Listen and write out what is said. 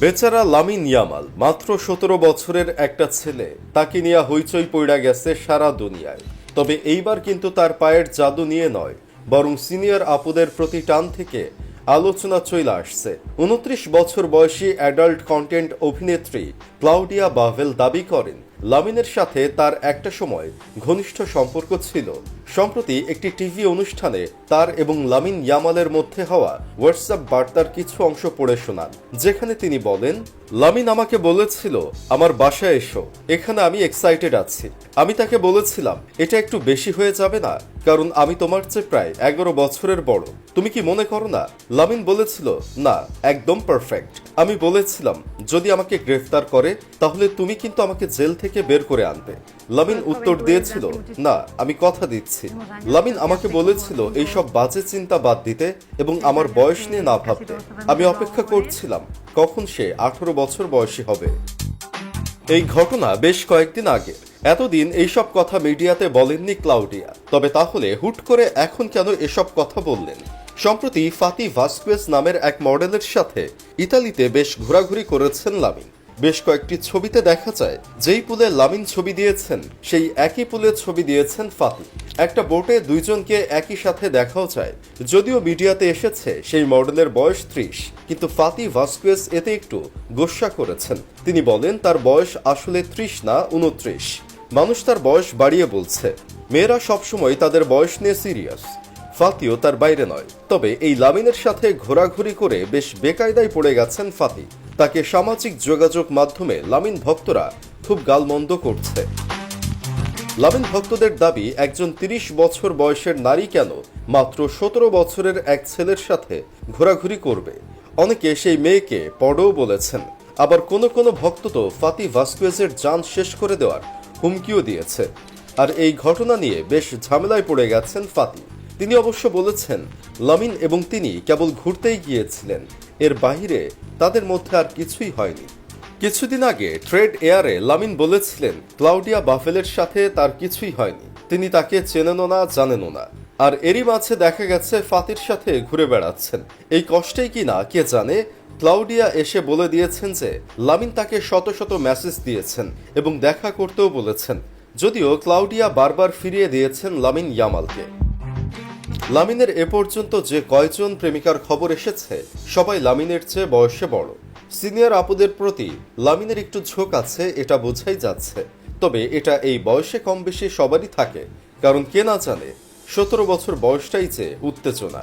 বেচারা Lamine Yamal মাত্র ১৭ বছরের একটা ছেলে, তাকে নিয়ে হইচই পইড়া গেছে সারা দুনিয়ায়। তবে এইবার কিন্তু তার পায়ের জাদু নিয়ে নয়, বরং সিনিয়র আপুদের প্রতি টান থেকে আলোচনা চলে আসছে। ২৯ বছর বয়সী অ্যাডাল্ট কন্টেন্ট অভিনেত্রী ক্লাউডিয়া বাভেল দাবি করেন লামিনের সাথে তার একটা সময় ঘনিষ্ঠ সম্পর্ক ছিল। সম্প্রতি একটি টিভি অনুষ্ঠানে তার এবং লামিন ইয়ামালের মধ্যে হওয়া হোয়াটসঅ্যাপ বার্তার কিছু অংশ পড়ে শোনান, যেখানে তিনি বলেন, লামিন আমাকে বলেছিল আমার বাসায় এসো, এখানে আমি এক্সাইটেড আছি। আমি তাকে বলেছিলাম এটা একটু বেশি হয়ে যাবে না, কারণ আমি তোমার চেয়ে প্রায় ১১ বছরের বড়। তুমি কি মনে করো না? লামিন বলেছিল, না, একদম পারফেক্ট। আমি বলেছিলাম যদি আমাকে গ্রেফতার করে তাহলে তুমি কিন্তু আমাকে জেল থেকে বের করে আনবে। লামিন উত্তর দিয়েছিল, না, আমি কথা দিচ্ছি। লামিন আমাকে বলেছিল এইসব বাজে চিন্তা বাদ দিতে এবং আমার বয়স নিয়ে না ভাবতে। আমি অপেক্ষা করছিলাম কখন সে ১৮ বছর বয়সী হবে। এই ঘটনা বেশ কয়েকদিন আগে। এতদিন এইসব কথা মিডিয়াতে বলেননি ক্লাউডিয়া। তবে তাহলে হুট করে এখন কেন এসব কথা বললেন? সম্প্রতি ফাতি ভাস্কুয়েজ নামের এক মডেলের সাথে ইতালিতে বেশ ঘোরাঘুরি করেছেন লামিন। বেশ কয়েকটি ছবিতে দেখা যায় যেই পুলে লামিন ছবি দিয়েছেন সেই একই পুলে ছবি দিয়েছেন ফাতি। একটা বোটে দুইজনকে একই সাথে দেখাও যায়। যদিও মিডিয়াতে এসেছে সেই মডেলের বয়স ৩০, কিন্তু ফাতি ভাস্কুয়েজ এতে একটু গোস্বা করেছেন। তিনি বলেন তার বয়স আসলে ৩০ না, ২৯। মানুষ তার বয়স বাড়িয়ে বলছে। মেয়েরা সবসময় তাদের বয়স নিয়ে সিরিয়াস। ফাতিও তার বাইরে নয়। তবে এই লামিনের সাথে ঘোরাঘুরি করে বেশ বেকায়দায় পড়ে গেছেন ফাতি। তাকে সামাজিক যোগাযোগ মাধ্যমে লামিন ভক্তরা খুব গালমন্দ করছে। লামিন ভক্তদের দাবি একজন ৩০ বছর বয়সের নারী কেন মাত্র ১৭ বছরের এক ছেলের সাথে ঘোরাঘুরি করবে। অনেকে সেই মেয়েকে পড়ও বলেছেন। আবার কোনো কোনো ভক্ত তো ফাতি ভাস্কুয়েজের জান শেষ করে দেওয়ার হুমকিও দিয়েছে। আর এই ঘটনা নিয়ে বেশ ঝামেলায় পড়ে গেছেন ফাতি। তিনি অবশ্য বলেছেন লামিন এবং তিনি কেবল ঘুরতেই গিয়েছিলেন, এর বাইরে তাদের মধ্যে আর কিছুই হয়নি। কিছুদিন আগে ট্রেড এয়ারে লামিন বলেছিলেন ক্লাউডিয়া বাভেলের সাথে তার কিছুই হয়নি, তিনি তাকে চেনেনও না, জানেনও না। আর এরই মাঝে দেখা গেছে ফাতির সাথে ঘুরে বেড়াচ্ছেন। এই কষ্টেই কি না কে জানে ক্লাউডিয়া এসে বলে দিয়েছেন যে লামিন তাকে শত শত মেসেজ দিয়েছেন এবং দেখা করতেও বলেছেন। যদিও ক্লাউডিয়া বারবার ফিরিয়ে দিয়েছেন লামিন ইয়ামালকে। লামিনের এ পর্যন্ত যে কয়জন প্রেমিকার খবর এসেছে সবাই লামিনের চেয়ে বয়সে বড়। সিনিয়র আপুদের প্রতি লামিনের একটু ঝোঁক আছে, এটা বোঝাই যাচ্ছে। তবে এটা এই বয়সে কম বেশি সবারই থাকে, কারণ কে না জানে ১৭ বছর বয়সটাই যে উত্তেজনা।